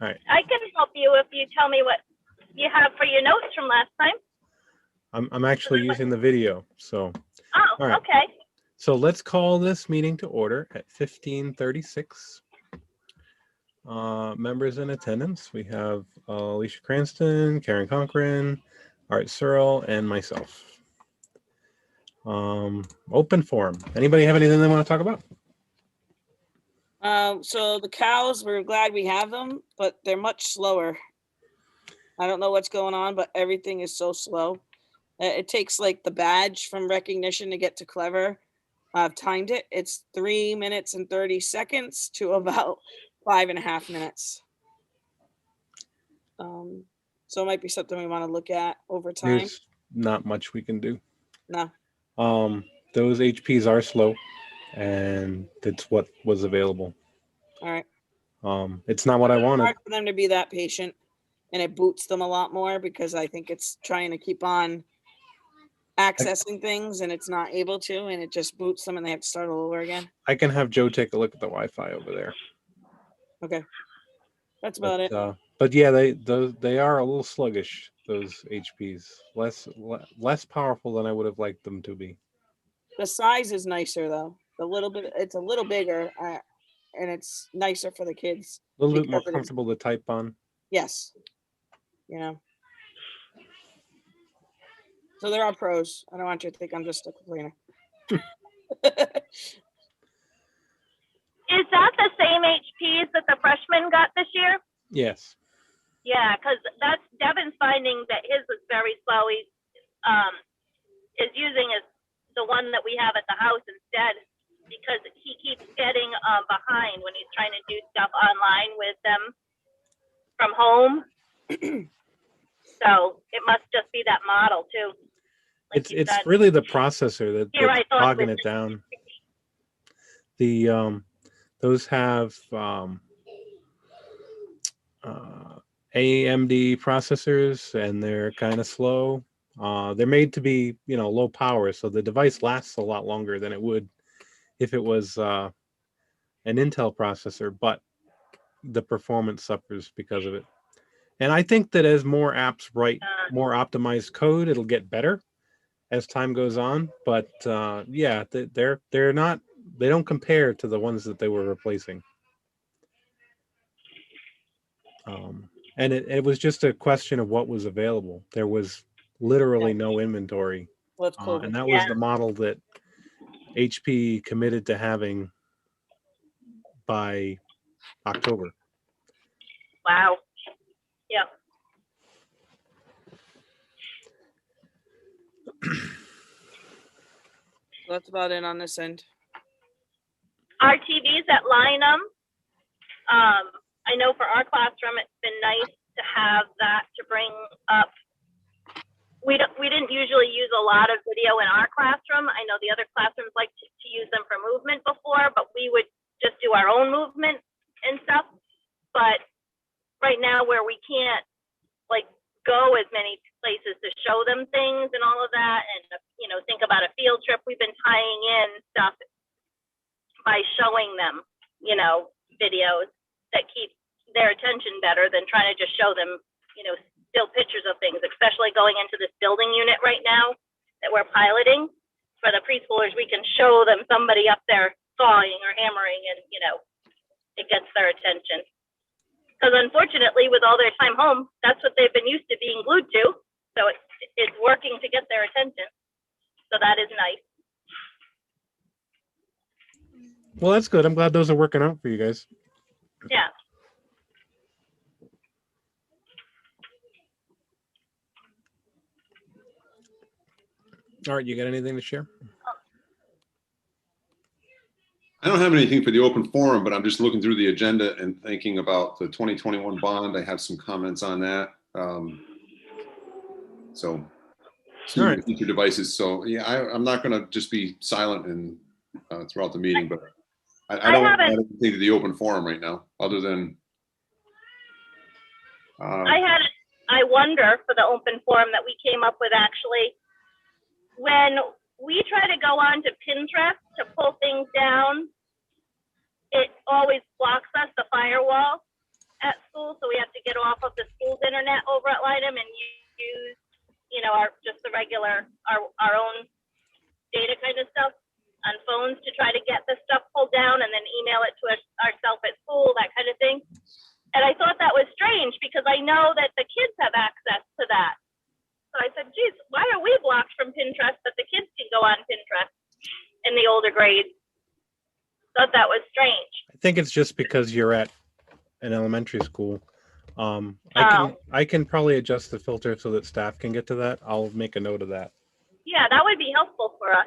All right. I can help you if you tell me what you have for your notes from last time. I'm actually using the video, so. Oh, All right. okay. So let's call this meeting to order at 15:36. Members in attendance, we have Alicia Cranston, Karen Cochran, Art Searle, and myself. Open forum. Anybody have anything they want to talk about? So the cows, we're glad we have them, but they're much slower. I don't know what's going on, but everything is so slow. It takes like the badge from recognition to get to clever. I've timed it. It's 3 minutes and 30 seconds to about 5.5 minutes. So it might be something we want to look at over time. There's not much we can do. No. Those HPs are slow, and it's what was available. All right. It's not what I wanted. It's hard for them to be that patient, and it boots them a lot more because I think it's trying to keep on accessing things and it's not able to, and it just boots them and they have to start all over again. I can have Joe take a look at the Wi-Fi over there. Okay, that's about it. But yeah, they are a little sluggish. Those HPs, less powerful than I would have liked them to be. The size is nicer though. It's a little bigger, and it's nicer for the kids. A little bit more comfortable to type on. Yes. You know. So there are pros. I don't want you to think I'm just a complainer. Is that the same HPs that the freshmen got this year? Yes. Yeah, because that's Devin's finding that his was very slow. He is using the one that we have at the house instead because he keeps getting behind when he's trying to do stuff online with them from home. So it must just be that model too. Like it's really the processor that's bogging it down. The those have AMD processors, and they're kind of slow. They're made to be, low power, so the device lasts a lot longer than it would if it was an Intel processor, but the performance suffers because of it. And I think that as more apps write more optimized code, it'll get better as time goes on. But yeah, they don't compare to the ones that they were replacing. And it was just a question of what was available. There was literally no inventory. And that was the model that HP committed to having by October. Wow. Yeah. That's about it on this end. Our TVs at Lynham, I know for our classroom, it's been nice to have that to bring up. We didn't usually use a lot of video in our classroom. I know the other classrooms like to use them for movement before, but we would just do our own movement and stuff. But right now where we can't go as many places to show them things and all of that, and think about a field trip, we've been tying in stuff by showing them videos that keep their attention better than trying to just show them still pictures of things, especially going into this building unit right now that we're piloting. For the preschoolers, we can show them somebody up there sawing or hammering, and it gets their attention. Because unfortunately, with all their time home, that's what they've been used to being glued to. So it's working to get their attention. So that is nice. Well, that's good. I'm glad those are working out for you guys. Yeah. All right, you got anything to share? I don't have anything for the open forum, but I'm just looking through the agenda and thinking about the 2021 bond. I have some comments on that. So future devices. So yeah, I'm not going to just be silent and throughout the meeting, but I don't want to add anything to the open forum right now, other than. I wonder for the open forum that we came up with, actually, when we try to go on to Pinterest to pull things down, it always blocks us, the firewall at school. school, so we have to get off of the school's internet over at Lynham and use, our just the regular our own data kind of stuff on phones to try to get the stuff pulled down and then email it to ourselves at school, that kind of thing. And I thought that was strange because I know that the kids have access to that. So I said, geez, why are we blocked from Pinterest, but the kids can go on Pinterest in the older grades? Thought that was strange. I think it's just because you're at an elementary school. I can probably adjust the filter so that staff can get to that. I'll make a note of that. Yeah, that would be helpful for us.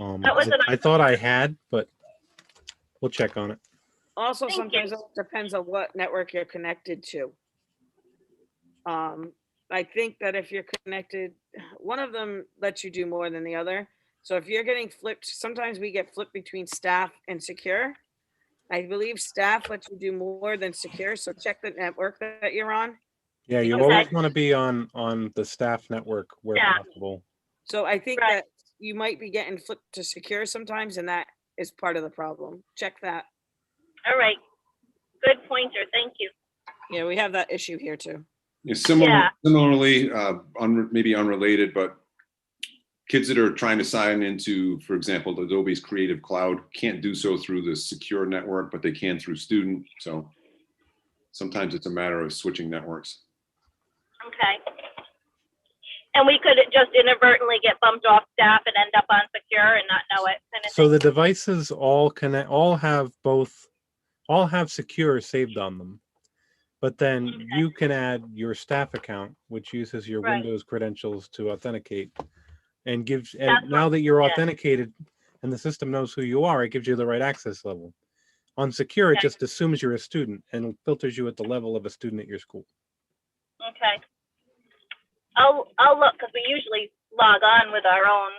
I thought I had, but we'll check on it. Also, Thank sometimes you. it depends on what network you're connected to. I think that if you're connected, one of them lets you do more than the other. So if you're getting flipped, sometimes we get flipped between staff and secure. I believe staff lets you do more than secure. So check the network that you're on. Yeah, you Okay. always want to be on the staff network where possible. So I think Right. that you might be getting flipped to secure sometimes, and that is part of the problem. Check that. All right. Good pointer. Thank you. Yeah, we have that issue here too. Yeah, Yeah. similarly, maybe unrelated, but kids that are trying to sign into, for example, Adobe's Creative Cloud can't do so through the secure network, but they can through student. So sometimes it's a matter of switching networks. Okay. And we could just inadvertently get bumped off staff and end up on secure and not know it. Kind of So thing. the devices all have secure saved on them. But then Okay. you can add your staff account, which uses your Right. Windows credentials to authenticate, and That's now that you're yeah. authenticated and the system knows who you are, it gives you the right access level. On secure, it Okay. just assumes you're a student and filters you at the level of a student at your school. Okay. I'll look because we usually log on with our own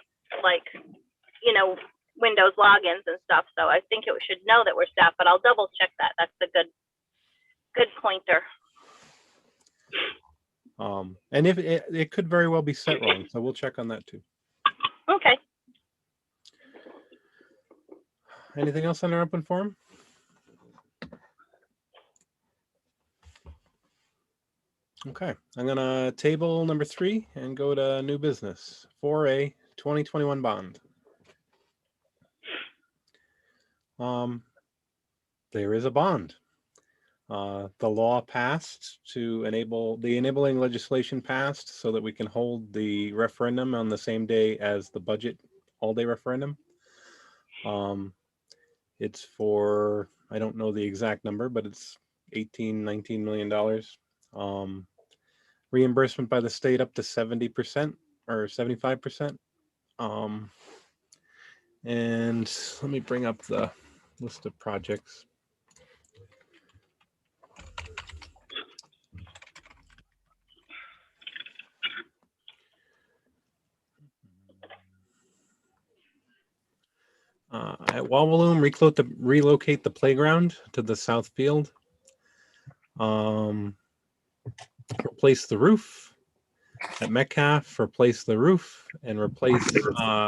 Windows logins and stuff. So I think it should know that we're staff, but I'll double check that. That's a good pointer. And if it could very well be set wrong, so we'll check on that too. Okay. Anything else on our open forum? Okay, I'm gonna table number 3 and go to new business. 4A 2021 bond. There is a bond. The law passed to the enabling legislation passed so that we can hold the referendum on the same day as the budget all-day referendum. It's for, I don't know the exact number, but it's $19 million. Reimbursement by the state up to 70% or 75%. And let me bring up the list of projects. At Wawaloom, relocate the playground to the south field. Replace the roof. At Metcalf, replace the roof and replace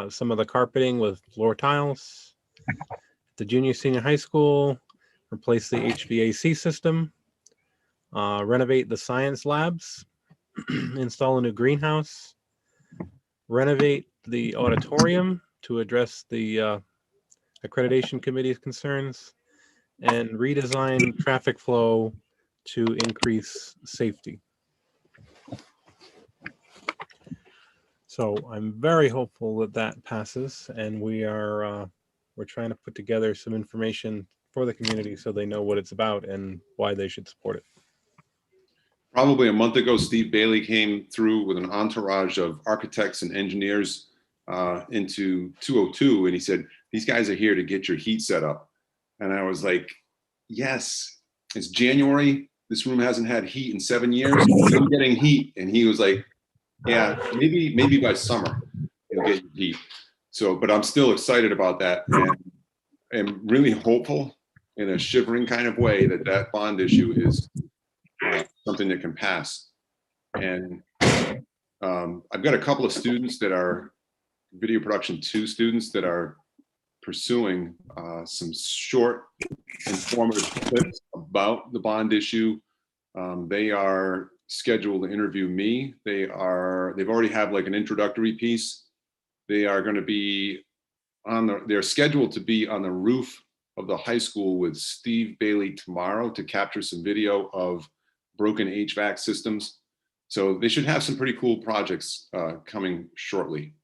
some of the carpeting with floor tiles. At the junior senior high school, replace the HVAC system. Renovate the science labs. Install a new greenhouse. Renovate the auditorium to address the accreditation committee's concerns, and redesign traffic flow to increase safety. So I'm very hopeful that that passes, and we're trying to put together some information for the community so they know what it's about and why they should support it. Probably a month ago, Steve Bailey came through with an entourage of architects and engineers into 202, and he said, "These guys are here to get your heat set up." And I was like, yes, it's January. This room hasn't had heat in 7 years. I'm getting heat. And he was like, yeah, maybe by summer you'll get your heat. So, but I'm still excited about that, and I'm really hopeful in a shivering kind of way that bond issue is something that can pass. And I've got a couple of students that are video production 2 students that are pursuing some short, informative clips about the bond issue. They are scheduled to interview me. They've already have like an introductory piece. They are going to be they're scheduled to be on the roof of the high school with Steve Bailey tomorrow to capture some video of broken HVAC systems. So they should have some pretty cool projects coming shortly.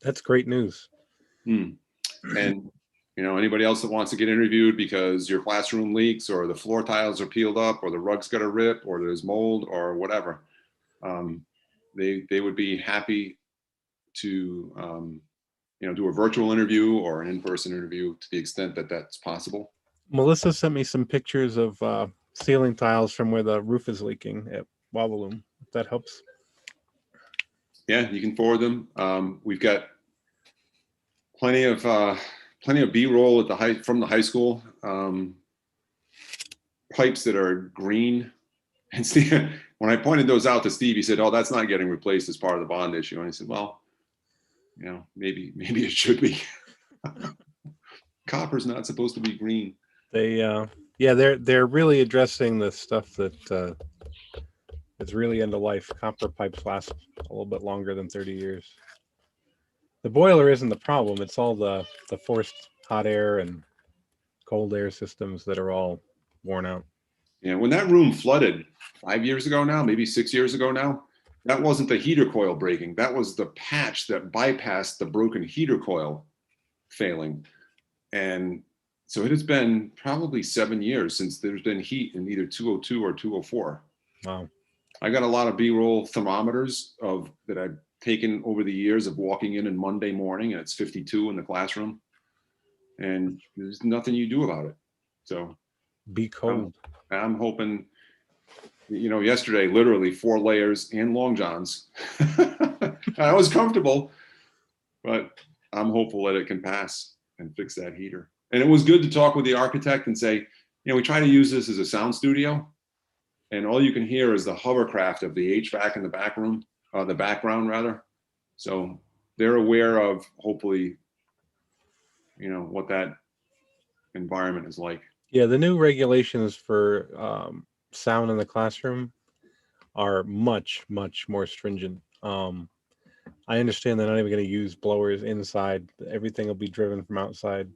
That's great news. And anybody else that wants to get interviewed because your classroom leaks or the floor tiles are peeled up or the rug's got a rip or there's mold or whatever, they would be happy to do a virtual interview or an in-person interview to the extent that that's possible. Melissa sent me some pictures of ceiling tiles from where the roof is leaking at Wavalum, if that helps. Yeah, you can forward them. We've got plenty of B-roll from the high school. Pipes that are green. And Steve, when I pointed those out to Steve, he said, "Oh, that's not getting replaced as part of the bond issue." And I said, "Well, maybe it should be." Copper's not supposed to be green. They're really addressing the stuff that it's really end of life. Copper pipes last a little bit longer than 30 years. The boiler isn't the problem. It's all the forced hot air and cold air systems that are all worn out. Yeah, when that room flooded 5 years ago now, maybe 6 years ago now, that wasn't the heater coil breaking. That was the patch that bypassed the broken heater coil failing. And so it has been probably 7 years since there's been heat in either 202 or 204. Wow. I got a lot of B-roll thermometers that I've taken over the years of walking in on Monday morning and it's 52 in the classroom and there's nothing you do about it. So be cold. I'm hoping, yesterday, literally 4 layers and long johns. I was comfortable, but I'm hopeful that it can pass and fix that heater. And it was good to talk with the architect and say, we try to use this as a sound studio and all you can hear is the hovercraft of the HVAC in the back room, the background rather. So they're aware of hopefully, what that environment is like. Yeah, the new regulations for sound in the classroom are much, much more stringent. I understand they're not even going to use blowers inside. Everything will be driven from outside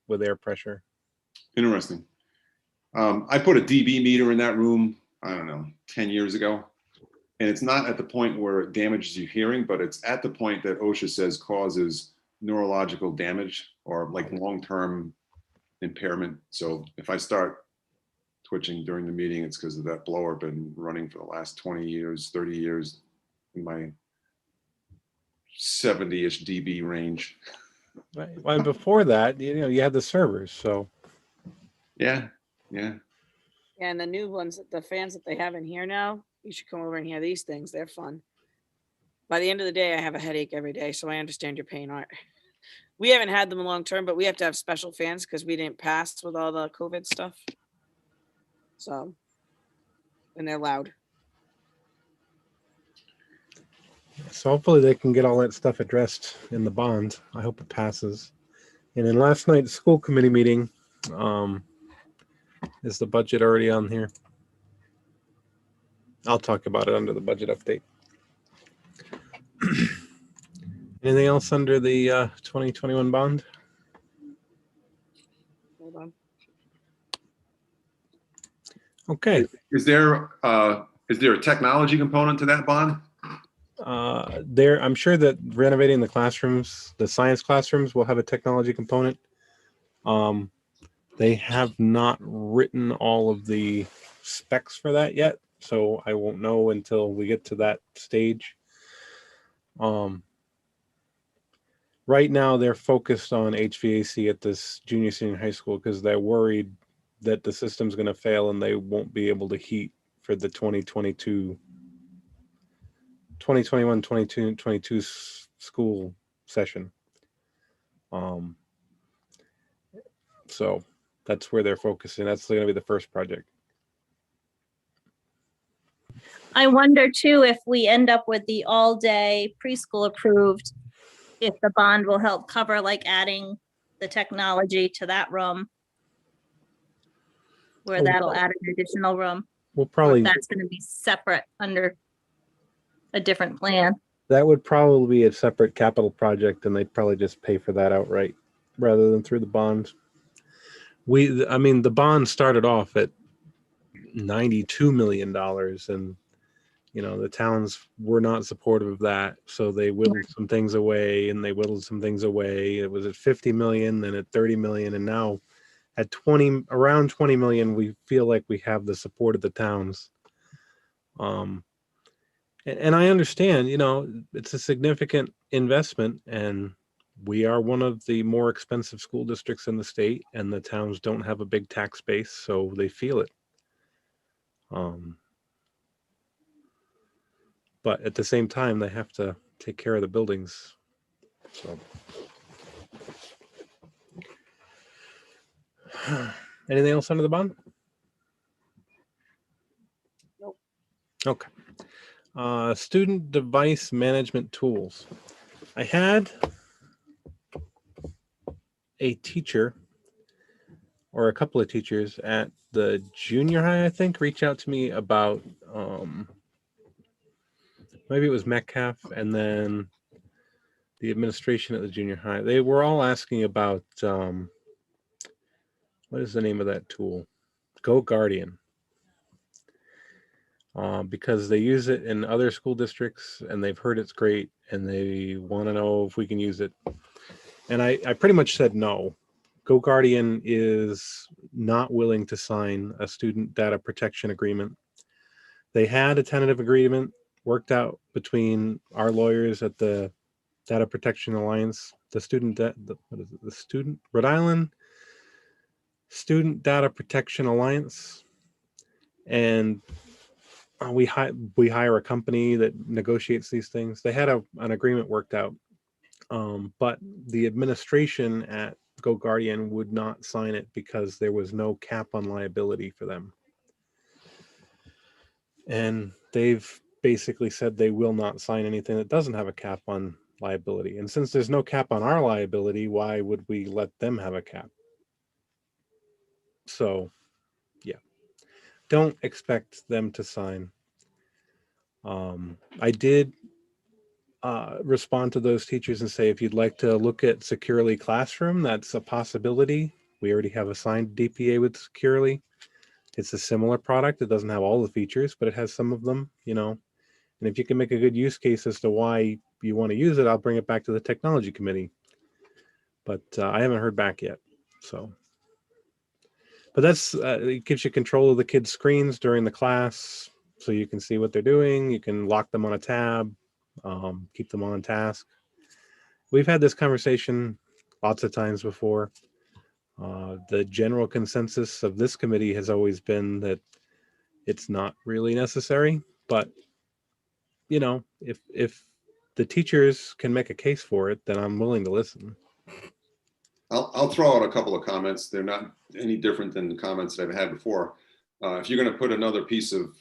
with air pressure. Interesting. I put a dB meter in that room, I don't know, 10 years ago. And it's not at the point where it damages your hearing, but it's at the point that OSHA says causes neurological damage or like long-term impairment. So if I start twitching during the meeting, it's because of that blower been running for the last 20 years, 30 years in my 70-ish dB range. Right. Well, and before that, you had the servers, so. Yeah. And the new ones, the fans that they have in here now, you should come over and hear these things. They're fun. By the end of the day, I have a headache every day, so I understand your pain, Art. We haven't had them long term, but we have to have special fans because we didn't pass with all the COVID stuff. So, and they're loud. So hopefully they can get all that stuff addressed in the bond. I hope it passes. And in last night's school committee meeting, is the budget already on here? I'll talk about it under the budget update. Anything else under the 2021 bond? Hold on. Okay. Is there a technology component to that bond? I'm sure that renovating the classrooms, the science classrooms, will have a technology component. They have not written all of the specs for that yet, so I won't know until we get to that stage. Right now, they're focused on HVAC at this junior senior high school because they're worried that the system's going to fail and they won't be able to heat for the 2021-22 school session. So that's where they're focusing. That's going to be the first project. I wonder too, if we end up with the all-day preschool approved, if the bond will help cover like adding the technology to that room, where Oh, that'll add an additional room. We'll Or probably, if that's going to be separate under a different plan. that would probably be a separate capital project, and they'd probably just pay for that outright rather than through the bond. I mean, the bond started off at $92 million, and the towns were not supportive of that, so they whittled some things away, and they whittled some things away. It was at 50 million, then at 30 million, and now at around 20 million, we feel like we have the support of the towns. And I understand, it's a significant investment, and we are one of the more expensive school districts in the state, and the towns don't have a big tax base, so they feel it. But at the same time, they have to take care of the buildings. So, anything else under the bond? Nope. Okay. Student device management tools. I had a teacher or a couple of teachers at the junior high, I think, reach out to me about maybe it was Metcalf, and then the administration at the junior high. They were all asking about what is the name of that tool? Go Guardian. Because they use it in other school districts, and they've heard it's great, and they want to know if we can use it. And I pretty much said no. Go Guardian is not willing to sign a student data protection agreement. They had a tentative agreement worked out between our lawyers at the Data Protection Alliance, Rhode Island Student Data Protection Alliance, and we hire a company that negotiates these things. They had an agreement worked out, but the administration at Go Guardian would not sign it because there was no cap on liability for them. And they've basically said they will not sign anything that doesn't have a cap on liability. And since there's no cap on our liability, why would we let them have a cap? So, yeah, don't expect them to sign. I did respond to those teachers and say, if you'd like to look at Securely Classroom, that's a possibility. We already have a signed DPA with Securely. It's a similar product. It doesn't have all the features, but it has some of them, And if you can make a good use case as to why you want to use it, I'll bring it back to the technology committee. But I haven't heard back yet. So, but that's it gives you control of the kids' screens during the class, so you can see what they're doing. You can lock them on a tab, keep them on task. We've had this conversation lots of times before. The general consensus of this committee has always been that it's not really necessary, but if the teachers can make a case for it, then I'm willing to listen. I'll throw out a couple of comments. They're not any different than the comments that I've had before. If you're going to put another piece of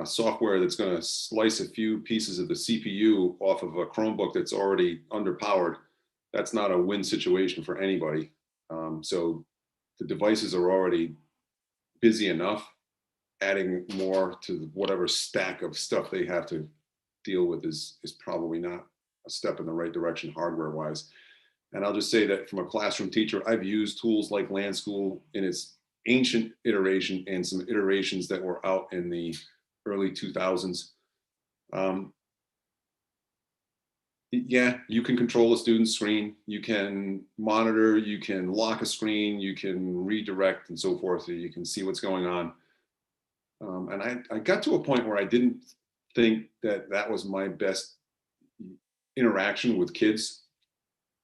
software that's going to slice a few pieces of the CPU off of a Chromebook that's already underpowered, that's not a win situation for anybody. So the devices are already busy enough. Adding more to whatever stack of stuff they have to deal with is probably not a step in the right direction hardware wise. And I'll just say that from a classroom teacher, I've used tools like Land School in its ancient iteration and some iterations that were out in the early 2000s. Yeah, you can control a student's screen, you can monitor, you can lock a screen, you can redirect and so forth, so you can see what's going on. And I got to a point where I didn't think that was my best interaction with kids.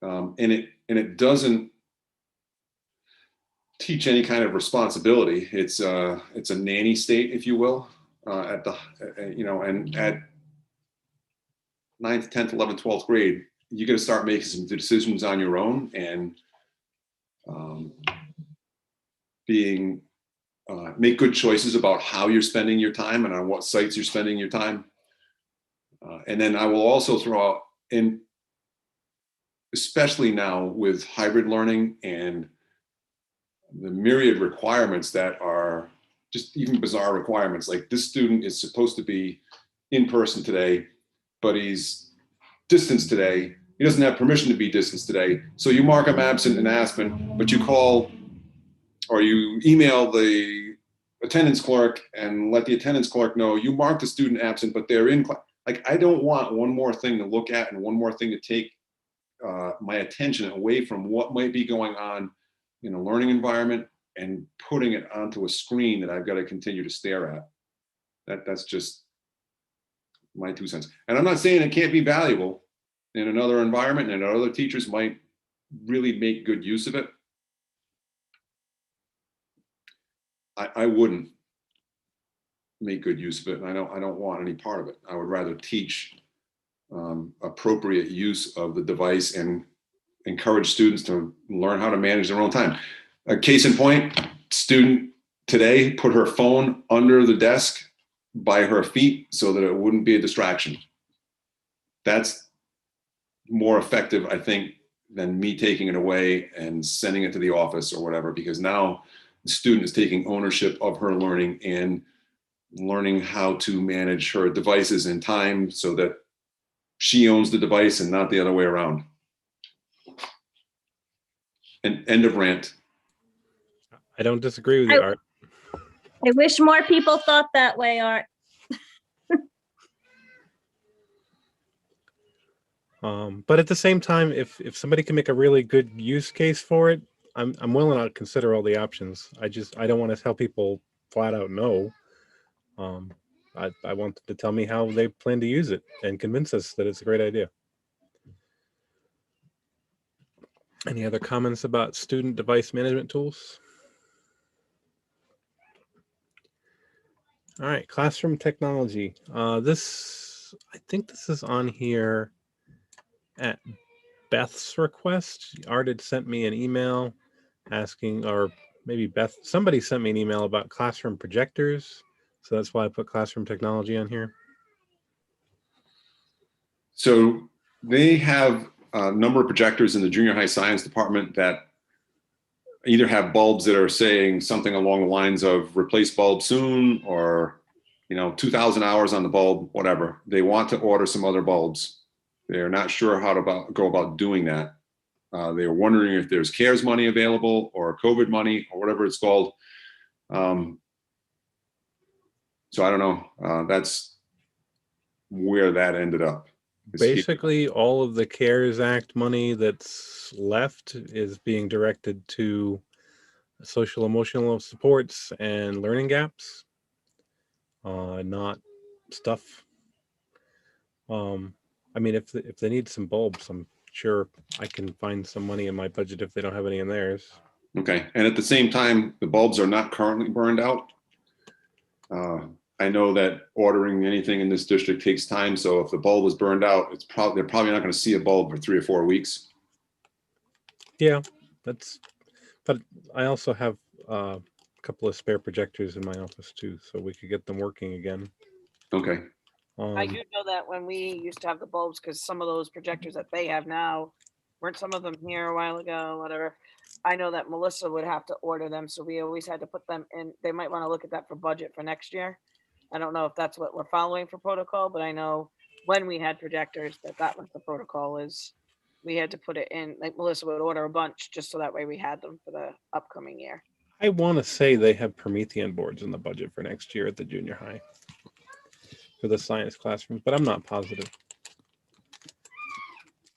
And it doesn't teach any kind of responsibility. It's a nanny state, if you will, and at 9th, 10th, 11th, 12th grade, you got to start making some decisions on your own and make good choices about how you're spending your time and on what sites you're spending your time. And then I will also throw out, and especially now with hybrid learning and the myriad requirements that are just even bizarre requirements. Like this student is supposed to be in person today, but he's distance today. He doesn't have permission to be distance today. So you mark him absent in Aspen, but you call or you email the attendance clerk and let the attendance clerk know you marked the student absent, but they're in class. Like, I don't want one more thing to look at and one more thing to take my attention away from what might be going on in a learning environment and putting it onto a screen that I've got to continue to stare at. That's just my 2 cents. And I'm not saying it can't be valuable in another environment and other teachers might really make good use of it. I wouldn't make good use of it, and I don't want any part of it. I would rather teach appropriate use of the device and encourage students to learn how to manage their own time. A case in point, student today put her phone under the desk by her feet so that it wouldn't be a distraction. That's more effective, I think, than me taking it away and sending it to the office or whatever, because now the student is taking ownership of her learning and learning how to manage her devices in time so that she owns the device and not the other way around. And end of rant. I don't disagree with you, Art. I wish more people thought that way, Art. But at the same time, if somebody can make a really good use case for it, I'm willing to consider all the options. I don't want to tell people flat out no. I want them to tell me how they plan to use it and convince us that it's a great idea. Any other comments about student device management tools? All right, classroom technology. I think this is on here at Beth's request. Art had sent me an email asking, or maybe Beth, somebody sent me an email about classroom projectors. So that's why I put classroom technology on here. So they have a number of projectors in the junior high science department that either have bulbs that are saying something along the lines of replace bulb soon, or 2,000 hours on the bulb, whatever. They want to order some other bulbs. They're not sure how to go about doing that. They're wondering if there's CARES money available or COVID money or whatever it's called. So I don't know. That's where that ended up. Basically, all of the CARES Act money that's left is being directed to social emotional supports and learning gaps, not stuff. I mean, if they need some bulbs, I'm sure I can find some money in my budget if they don't have any in theirs. Okay, and at the same time, the bulbs are not currently burned out. I know that ordering anything in this district takes time, so if the bulb is burned out, they're probably not going to see a bulb for 3 or 4 weeks. Yeah, but I also have a couple of spare projectors in my office too, so we could get them working again. Okay. I do know that when we used to have the bulbs, because some of those projectors that they have now, weren't some of them here a while ago, whatever. I know that Melissa would have to order them, so we always had to put them in. They might want to look at that for budget for next year. I don't know if that's what we're following for protocol, but I know when we had projectors that was the protocol is we had to put it in, like Melissa would order a bunch just so that way we had them for the upcoming year. I want to say they have Promethean boards in the budget for next year at the junior high for the science classrooms, but I'm not positive.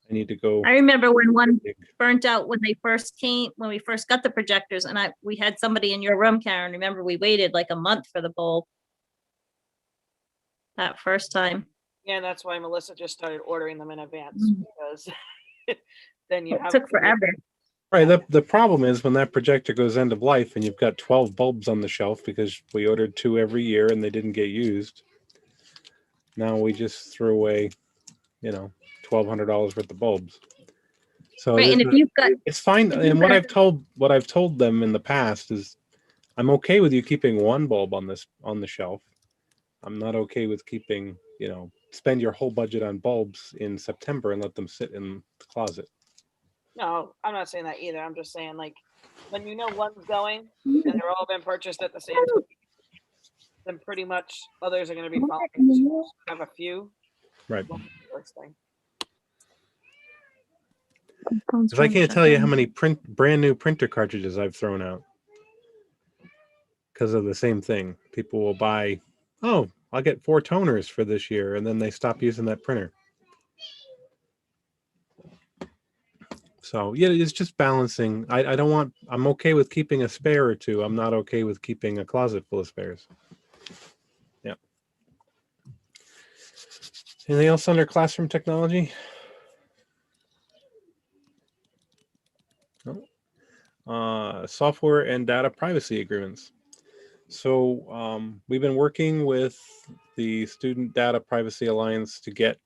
I need to go. I remember when one burnt out when we first got the projectors, and we had somebody in your room, Karen. Remember, we waited like a month for the bulb that first time. Yeah, that's why Melissa just started ordering them in advance, because then you It have took forever. Right. The problem is when that projector goes end of life and you've got 12 bulbs on the shelf because we ordered 2 every year and they didn't get used. Now we just threw away, $1,200 worth of bulbs. So Right, and if you've got, it's fine. And what I've told them in the past is I'm okay with you keeping one bulb on the shelf. I'm not okay with keeping, spend your whole budget on bulbs in September and let them sit in the closet. No, I'm not saying that either. I'm just saying like when you know one's going and they're all been purchased at the same time, then pretty much others are going to be following suit. So have a few. Right. Won't be the worst thing. Because I can't tell you how many brand new printer cartridges I've thrown out because of the same thing. People will buy, oh, I'll get 4 toners for this year, and then they stop using that printer. So yeah, it's just balancing. I don't want, I'm okay with keeping a spare or two. I'm not okay with keeping a closet full of spares. Yeah. Anything else under classroom technology? No. Software and data privacy agreements. So we've been working with the Student Data Privacy Alliance to get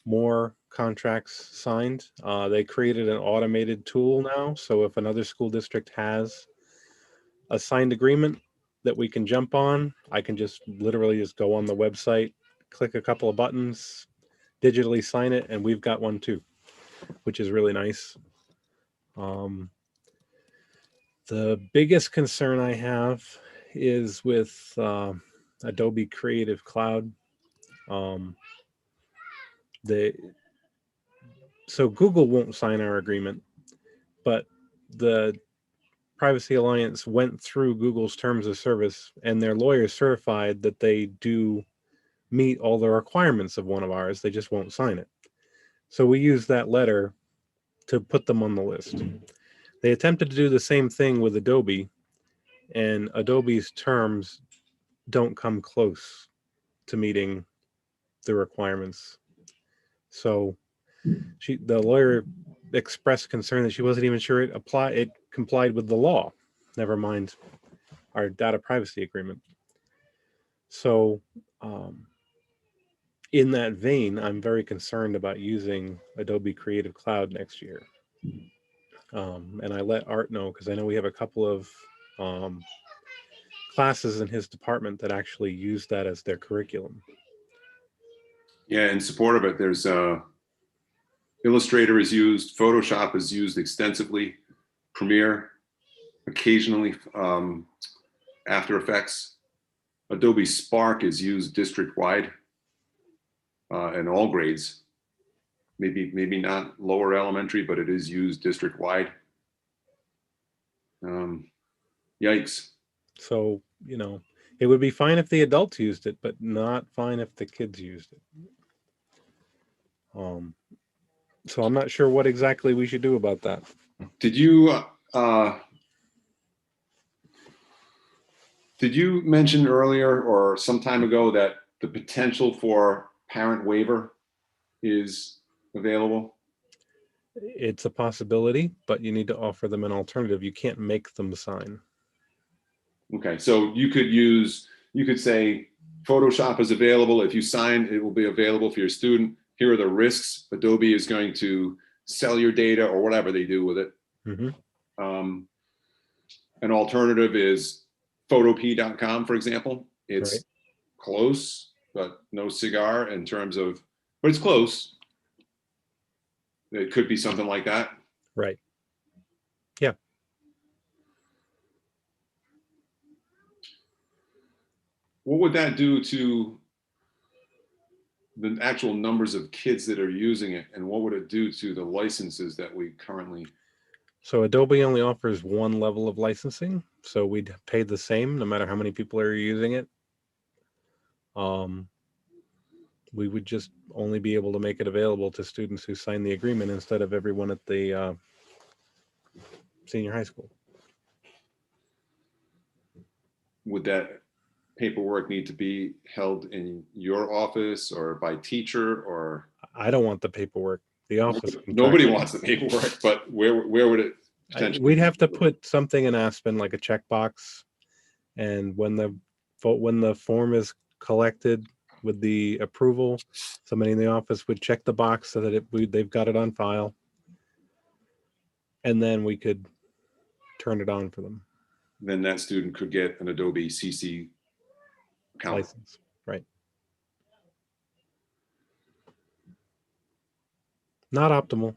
more contracts signed. They created an automated tool now. So if another school district has a signed agreement that we can jump on, I can just literally just go on the website, click a couple of buttons, digitally sign it, and we've got one too, which is really nice. The biggest concern I have is with Adobe Creative Cloud. So Google won't sign our agreement, but the Privacy Alliance went through Google's terms of service, and their lawyers certified that they do meet all the requirements of one of ours. They just won't sign it. So we use that letter to put them on the list. They attempted to do the same thing with Adobe, and Adobe's terms don't come close to meeting the requirements. So the lawyer expressed concern that she wasn't even sure it complied with the law, never mind our data privacy agreement. So in that vein, I'm very concerned about using Adobe Creative Cloud next year. And I let Art know because I know we have a couple of classes in his department that actually use that as their curriculum. Yeah, in support of it, there's Illustrator is used, Photoshop is used extensively, Premiere, occasionally After Effects. Adobe Spark is used district-wide in all grades. Maybe not lower elementary, but it is used district-wide. Yikes. So, it would be fine if the adults used it, but not fine if the kids used it. So I'm not sure what exactly we should do about that. Did you mention earlier or some time ago that the potential for parent waiver is available? It's a possibility, but you need to offer them an alternative. You can't make them sign. Okay, so you could say Photoshop is available. If you sign, it will be available for your student. Here are the risks. Adobe is going to sell your data or whatever they do with it. Mm-hmm. An alternative is photop.com, for example. It's Right. close, but no cigar in terms of, but it's close. It could be something like that. Right. Yeah. What would that do to the actual numbers of kids that are using it? And what would it do to the licenses that we currently? So Adobe only offers one level of licensing. So we'd pay the same no matter how many people are using it. We would just only be able to make it available to students who sign the agreement instead of everyone at the senior high school. Would that paperwork need to be held in your office or by teacher or? I don't want the paperwork. The office. Nobody wants the paperwork, but where would it potentially? We'd have to put something in Aspen, like a checkbox, and when the form is collected with the approval, somebody in the office would check the box so that they've got it on file, and then we could turn it on for them. Then that student could get an Adobe CC account. License, right? Not optimal.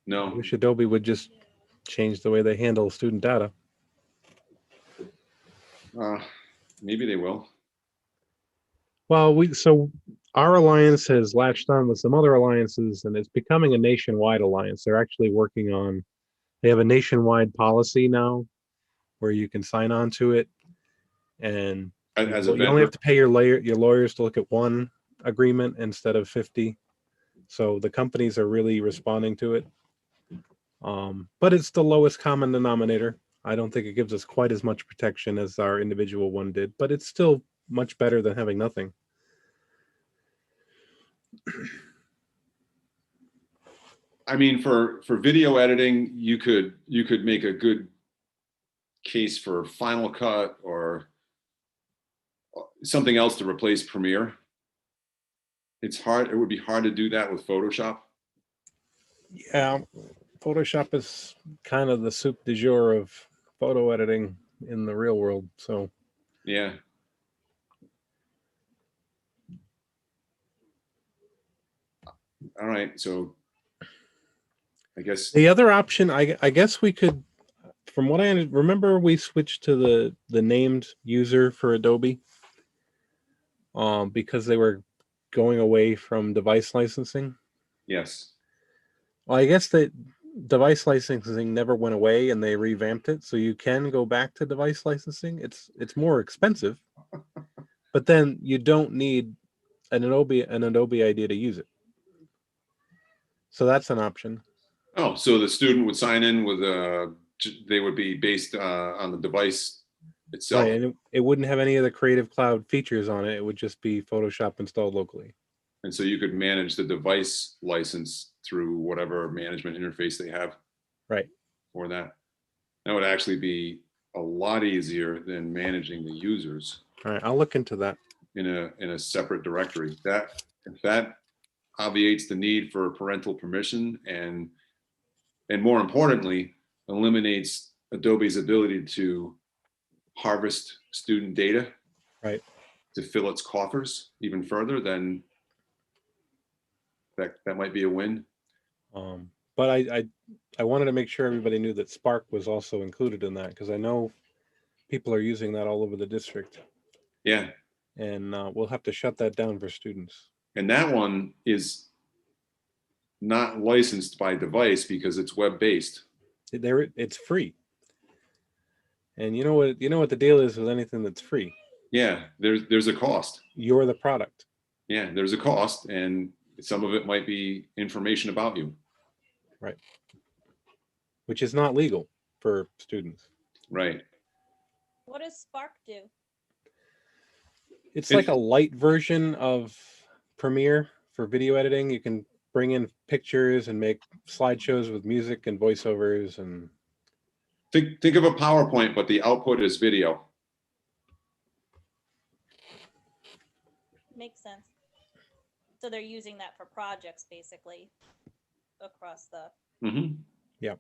I No. wish Adobe would just change the way they handle student data. Maybe they will. Well, so our alliance has latched on with some other alliances, and it's becoming a nationwide alliance. They're actually working on, they have a nationwide policy now where you can sign on to it, and As a you only vendor. have to pay your lawyers to look at one agreement instead of 50. So the companies are really responding to it. But it's the lowest common denominator. I don't think it gives us quite as much protection as our individual one did, but it's still much better than having nothing. I mean, for video editing, you could make a good case for Final Cut or something else to replace Premiere. It's hard. It would be hard to do that with Photoshop. Yeah, Photoshop is kind of the soup du jour of photo editing in the real world. So Yeah. All right. So I guess the other option, I guess we could, from what I remember, we switched to the named user for Adobe, because they were going away from device licensing. yes. Well, I guess that device licensing never went away, and they revamped it, so you can go back to device licensing. It's more expensive, but then you don't need an Adobe ID to use it. So that's an option. Oh, so the student would sign in with they would be based on the device itself. Right, and it wouldn't have any of the Creative Cloud features on it. It would just be Photoshop installed locally. And so you could manage the device license through whatever management interface they have. Right. For that. That would actually be a lot easier than managing the users. All right, I'll look into that. In a separate directory. That obviates the need for parental permission and more importantly, eliminates Adobe's ability to harvest student data. Right. To fill its coffers even further, then that might be a win. But I wanted to make sure everybody knew that Spark was also included in that, because I know people are using that all over the district. Yeah. And we'll have to shut that down for students. And that one is not licensed by device because it's web-based. It's free. And you know what the deal is with anything that's free. Yeah, there's a cost. You're the product. Yeah, there's a cost, and some of it might be information about you. Right. Which is not legal for students. Right. What does Spark do? It's like a light version of Premiere for video editing. You can bring in pictures and make slideshows with music and voiceovers, and think of a PowerPoint, but the output is video. Makes sense. So they're using that for projects basically across the. Mm-hmm. Yeah.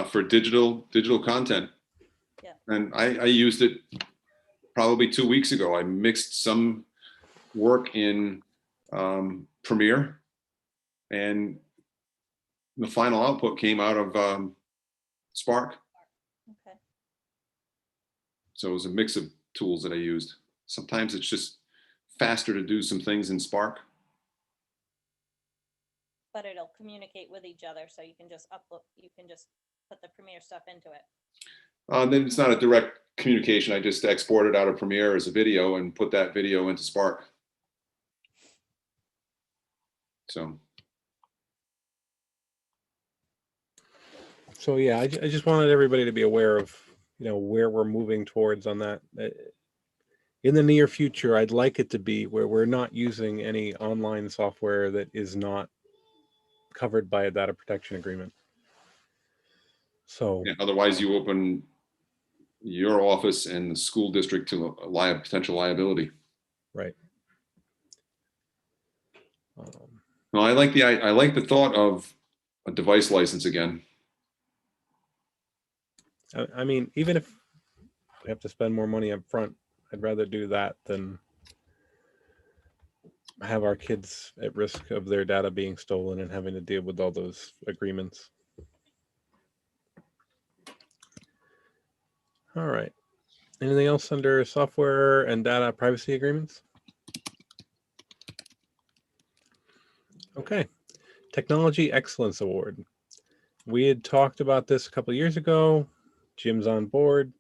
For digital content. Yeah. And I used it probably 2 weeks ago. I mixed some work in Premiere, and the final output came out of Spark. Okay. So it was a mix of tools that I used. Sometimes it's just faster to do some things in Spark. But it'll communicate with each other, so you can just upload. You can just put the Premiere stuff into it. Then it's not a direct communication. I just export it out of Premiere as a video and put that video into Spark. So yeah, I just wanted everybody to be aware of where we're moving towards on that. In the near future, I'd like it to be where we're not using any online software that is not covered by a data protection agreement. So yeah, otherwise you open your office and the school district to potential liability. Right. No, I like the thought of a device license again. I mean, even if we have to spend more money up front, I'd rather do that than have our kids at risk of their data being stolen and having to deal with all those agreements. All right. Anything else under software and data privacy agreements? Okay. Technology Excellence Award. We had talked about this a couple of years ago. Jim's on board.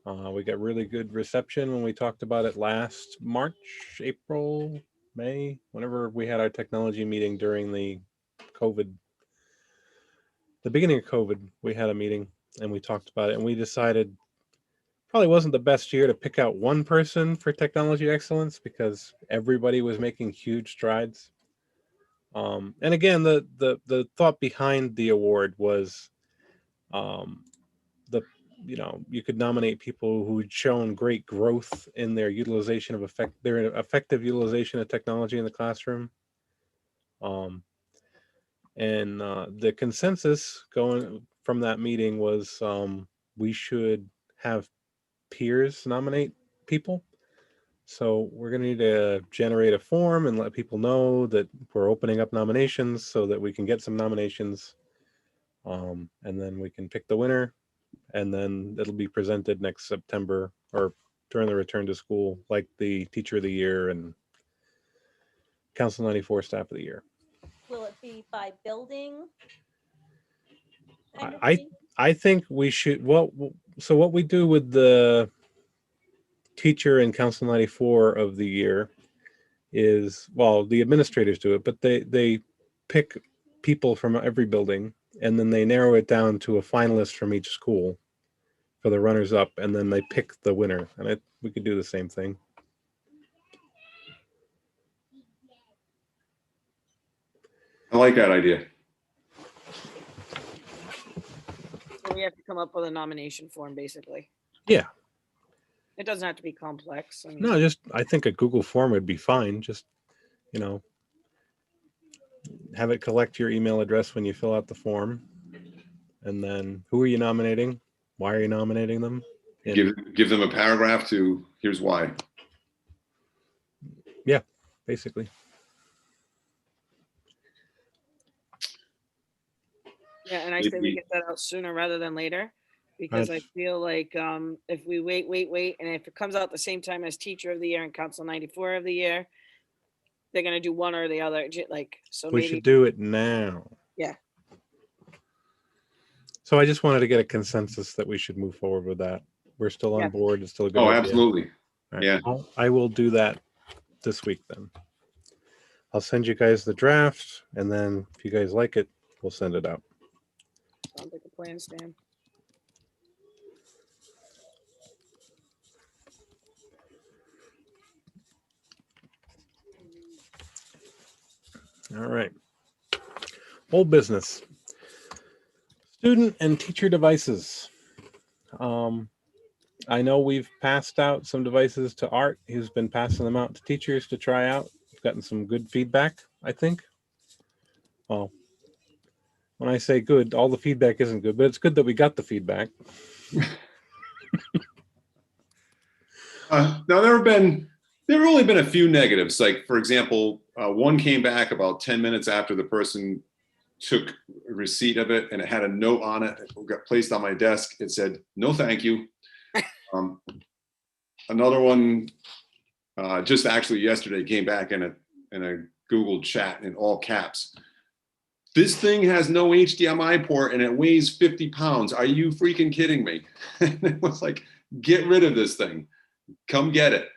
We got really good reception when we talked about it last March, April, May, whenever we had our technology meeting during the beginning of COVID, we had a meeting and we talked about it, and we decided probably wasn't the best year to pick out one person for technology excellence because everybody was making huge strides. And again, the thought behind the award was the you could nominate people who'd shown great growth in their utilization of their effective utilization of technology in the classroom. And the consensus going from that meeting was we should have peers nominate people. So we're going to need to generate a form and let people know that we're opening up nominations so that we can get some nominations. And then we can pick the winner, and then it'll be presented next September or during the return to school, like the Teacher of the Year and Council 94 Staff of the Year. Will it be by building? I think we should, so what we do with the Teacher and Council 94 of the Year is, well, the administrators do it, but they pick people from every building, and then they narrow it down to a finalist from each school for the runners up, and then they pick the winner. And we could do the same thing. I like that idea. So we have to come up with a nomination form, basically. Yeah. It doesn't have to be complex. I mean, No, I think a Google form would be fine. Just, have it collect your email address when you fill out the form. And then who are you nominating? Why are you nominating them? And Give them a paragraph to, here's why. Yeah, basically. yeah, and I say we get that out sooner rather than later, because I feel like if we wait, and if it comes out the same time as Teacher of the Year and Council 94 of the Year, they're gonna do one or the other. So we maybe should do it now. Yeah. So I just wanted to get a consensus that we should move forward with that. We're still on board. It's still a good idea. Absolutely. Right. Yeah. I will do that this week then. I'll send you guys the draft, and then if you guys like it, we'll send it out. Sounds like a plan, Stan. All right. Old business. Student and teacher devices. I know we've passed out some devices to Art. He's been passing them out to teachers to try out. We've gotten some good feedback, I think. Well, when I say good, all the feedback isn't good, but it's good that we got the feedback. Now there have only been a few negatives. Like, for example, one came back about 10 minutes after the person took a receipt of it, and it had a note on it. It got placed on my desk. It said, "No, thank you." Another one just actually yesterday came back in a Google chat in all caps. "This thing has no HDMI port and it weighs 50 pounds. Are you freaking kidding me?" And it was like, "Get rid of this thing. Come get it."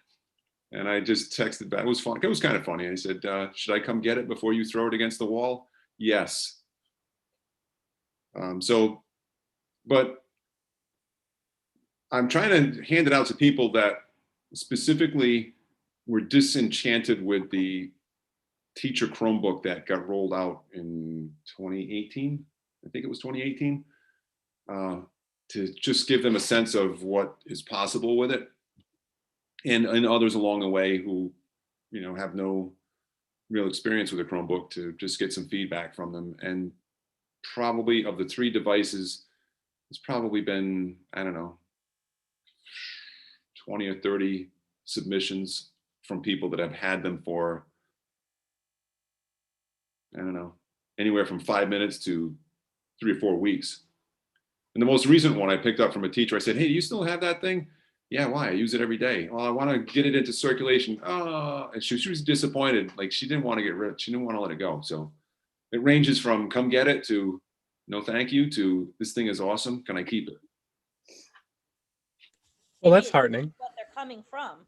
And I just texted back. It was fun. It was kind of funny. I said, "Should I come get it before you throw it against the wall?" Yes. But I'm trying to hand it out to people that specifically were disenchanted with the teacher Chromebook that got rolled out in 2018. I think it was 2018. To just give them a sense of what is possible with it. And others along the way who, have no real experience with a Chromebook, to just get some feedback from them. And probably of the 3 devices, it's probably been, I don't know, 20 or 30 submissions from people that have had them for I don't know, anywhere from 5 minutes to 3 or 4 weeks. And the most recent one I picked up from a teacher, I said, hey, do you still have that thing? Yeah, why? I use it every day. Well, I want to get it into circulation. Oh, and she was disappointed. Like she didn't want to get rid, she didn't want to let it go. So it ranges from come get it to no thank you to this thing is awesome. Can I keep it? Well, that's heartening. What they're coming from.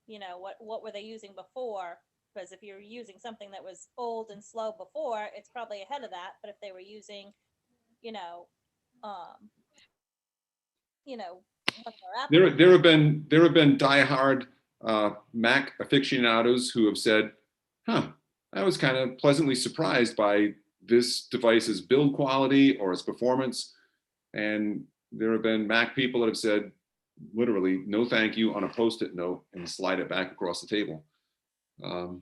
You know, what were they using before? Because if you're using something that was old and slow before, it's probably ahead of that. But if they were using, you know, what their Apple- There have been diehard Mac aficionados who have said, huh, I was kind of pleasantly surprised by this device's build quality or its performance. And there have been Mac people that have said, literally, no thank you on a Post-it note and slide it back across the table. And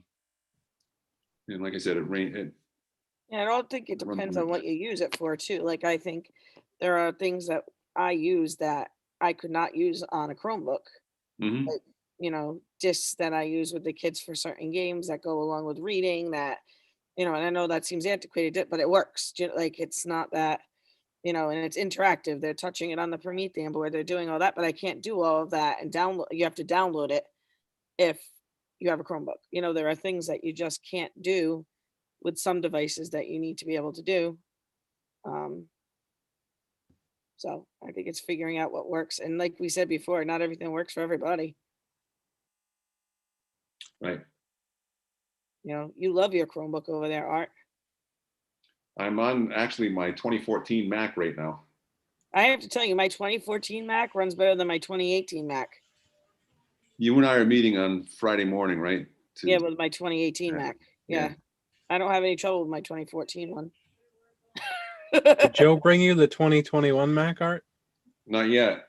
like I said, Yeah, I don't think it depends on what you use it for too. Like I think there are things that I use that I could not use on a Chromebook. Mhm. Like, you know, discs that I use with the kids for certain games that go along with reading that, you know, and I know that seems antiquated, but it works. Like it's not that, you know, and it's interactive. They're touching it on the Promethean board. They're doing all that, but I can't do all of that and download. You have to download it if you have a Chromebook. You know, there are things that you just can't do with some devices that you need to be able to do. So I think it's figuring out what works. And like we said before, not everything works for everybody. Right. You know, you love your Chromebook over there, Art. I'm on actually my 2014 Mac right now. I have to tell you, my 2014 Mac runs better than my 2018 Mac. You and I are meeting on Friday morning, right? Yeah, with my 2018 Yeah. Mac. Yeah. I don't have any trouble with my 2014 one. Did Joe bring you the 2021 Mac, Art? Not yet.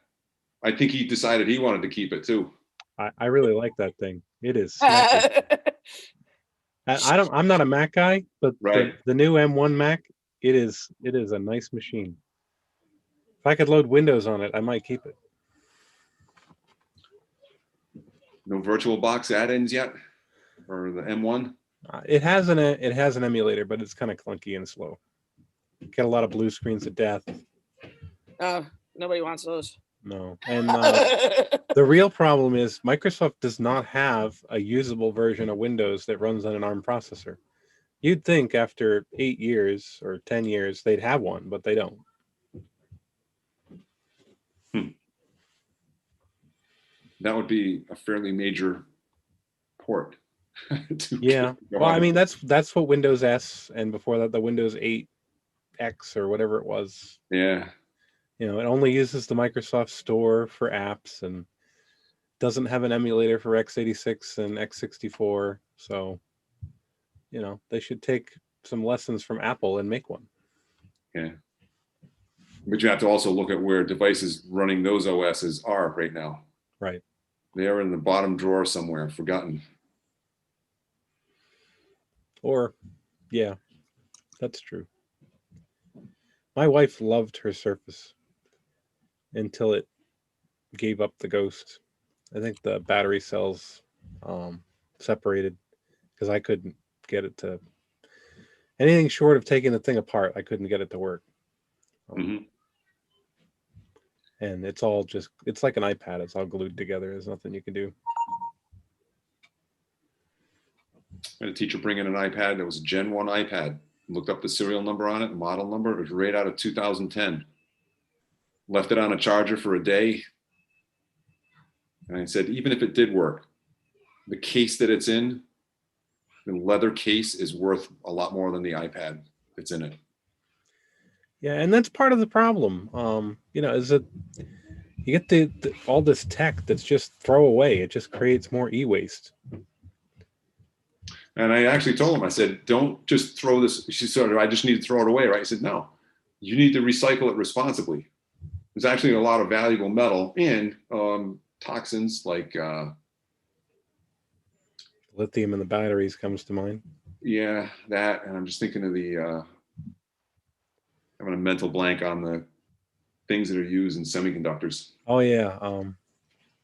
I think he decided he wanted to keep it too. I really like that thing. It is snappy. I'm not a Mac guy, but Right. the new M1 Mac, it is a nice machine. If I could load Windows on it, I might keep it. No VirtualBox add-ins yet for the M1. It has an emulator, but it's kind of clunky and slow. Get a lot of blue screens of death. Oh, nobody wants those. No, and the real problem is Microsoft does not have a usable version of Windows that runs on an ARM processor. You'd think after 8 years or 10 years they'd have one, but they don't. That would be a fairly major port. Yeah. Well, I mean that's what Windows S and before that the Windows 8 X or whatever it was. Yeah. You know, it only uses the Microsoft Store for apps and doesn't have an emulator for x86 and x64. So, you know, they should take some lessons from Apple and make one. Yeah. But you have to also look at where devices running those OSs are right now. Right. They are in the bottom drawer somewhere, forgotten. Or, yeah, that's true. My wife loved her Surface until it gave up the ghost. I think the battery cells separated because I couldn't get it to anything short of taking the thing apart. I couldn't get it to work. And it's all it's like an iPad. It's all glued together. There's nothing you can do. I had a teacher bring in an iPad that was a Gen 1 iPad. Looked up the serial number on it, model number. It was right out of 2010. Left it on a charger for a day. And I said, even if it did work, the case that it's in, the leather case is worth a lot more than the iPad that's in it. Yeah, and that's part of the problem. You know, is that you get all this tech that's just throwaway. It just creates more e-waste. And I actually told him, I said, don't just throw this. She said, I just need to throw it away, right? I said, no, you need to recycle it responsibly. There's actually a lot of valuable metal and toxins like lithium in the batteries comes to mind. Yeah, that. And I'm just thinking of the having a mental blank on the things that are used in semiconductors. Oh yeah.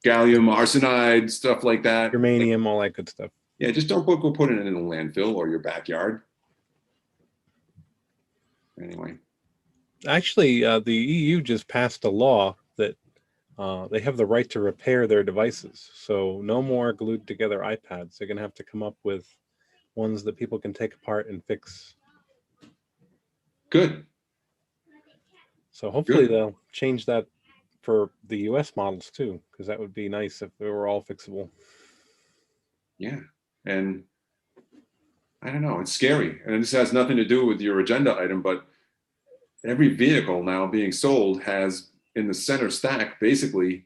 Gallium arsenide, stuff like that. Germanium, all that good stuff. Yeah, just don't go put it in a landfill or your backyard. Anyway, Actually, the EU just passed a law that they have the right to repair their devices. So no more glued together iPads. They're going to have to come up with ones that people can take apart and fix. good. So hopefully Good. they'll change that for the US models too, because that would be nice if they were all fixable. Yeah. And I don't know, it's scary. And this has nothing to do with your agenda item, but every vehicle now being sold has in the center stack basically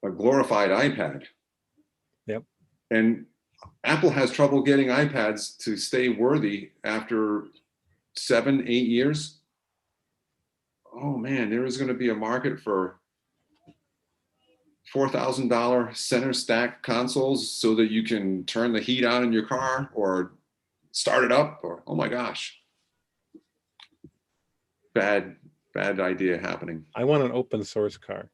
a glorified iPad. Yep. And Apple has trouble getting iPads to stay worthy after 7, 8 years. Oh man, there is going to be a market for $4,000 center stack consoles so that you can turn the heat on in your car or start it up, or oh my gosh. Bad idea happening. I want an open source car.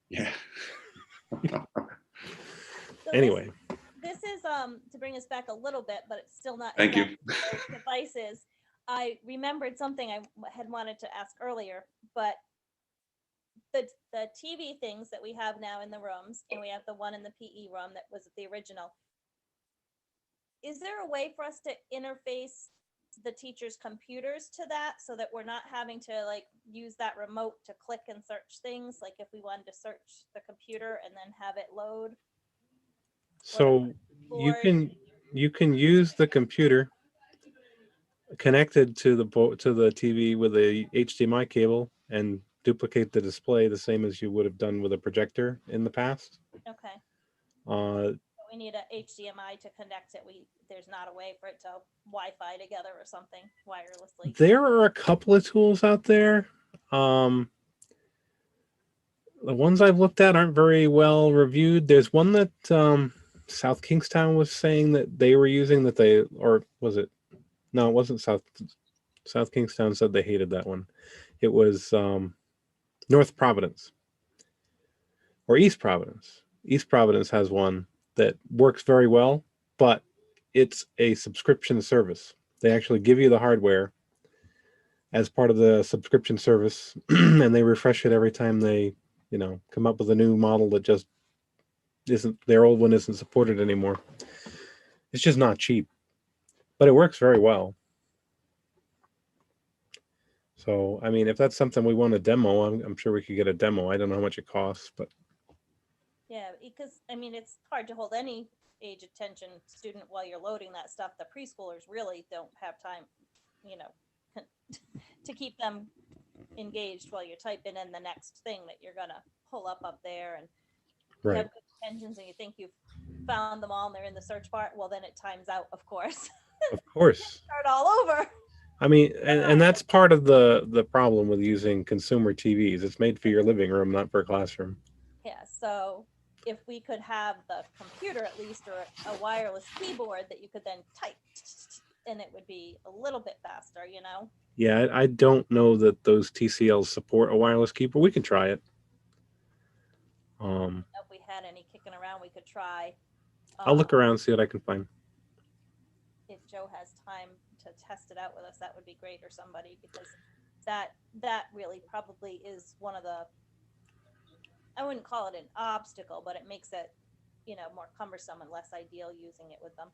Yeah. So Anyway, this is to bring us back a little bit, but it's still not. Thank you. exactly those devices. I remembered something I had wanted to ask earlier, but the TV things that we have now in the rooms, and we have the one in the PE room that was the original. Is there a way for us to interface the teachers' computers to that so that we're not having to like use that remote to click and search things? Like if we wanted to search the computer and then have it load. so you can use the computer connected to the TV with a HDMI cable and duplicate the display the same as you would have done with a projector in the past. Okay. We need a HDMI to connect it. There's not a way for it to Wi-Fi together or something wirelessly. There are a couple of tools out there. The ones I've looked at aren't very well reviewed. There's one that South Kingstown was saying that they were using that they, or was it? No, it wasn't South Kingstown said they hated that one. It was North Providence or East Providence. East Providence has one that works very well, but it's a subscription service. They actually give you the hardware as part of the subscription service, and they refresh it every time they, come up with a new model that just isn't, their old one isn't supported anymore. It's just not cheap, but it works very well. So, I mean, if that's something we want to demo, I'm sure we could get a demo. I don't know how much it costs, but yeah, because I mean, it's hard to hold any age attention student while you're loading that stuff. The preschoolers really don't have time, to keep them engaged while you're typing in the next thing that you're gonna pull up there, and you have good intentions and you think you've found them all and they're in the search bar. Well, then it times out, of course. Of course. Start all over. I mean, and that's part of the problem with using consumer TVs. It's made for your living room, not for a classroom. Yeah, so if we could have the computer at least, or a wireless keyboard that you could then type, and it would be a little bit faster, Yeah, I don't know that those TCLs support a wireless keyboard. We can try it. If we had any kicking around, we could try. I'll look around, see what I can find. If Joe has time to test it out with us, that would be great, or somebody, because that really probably is one of the, I wouldn't call it an obstacle, but it makes it, more cumbersome and less ideal using it with them.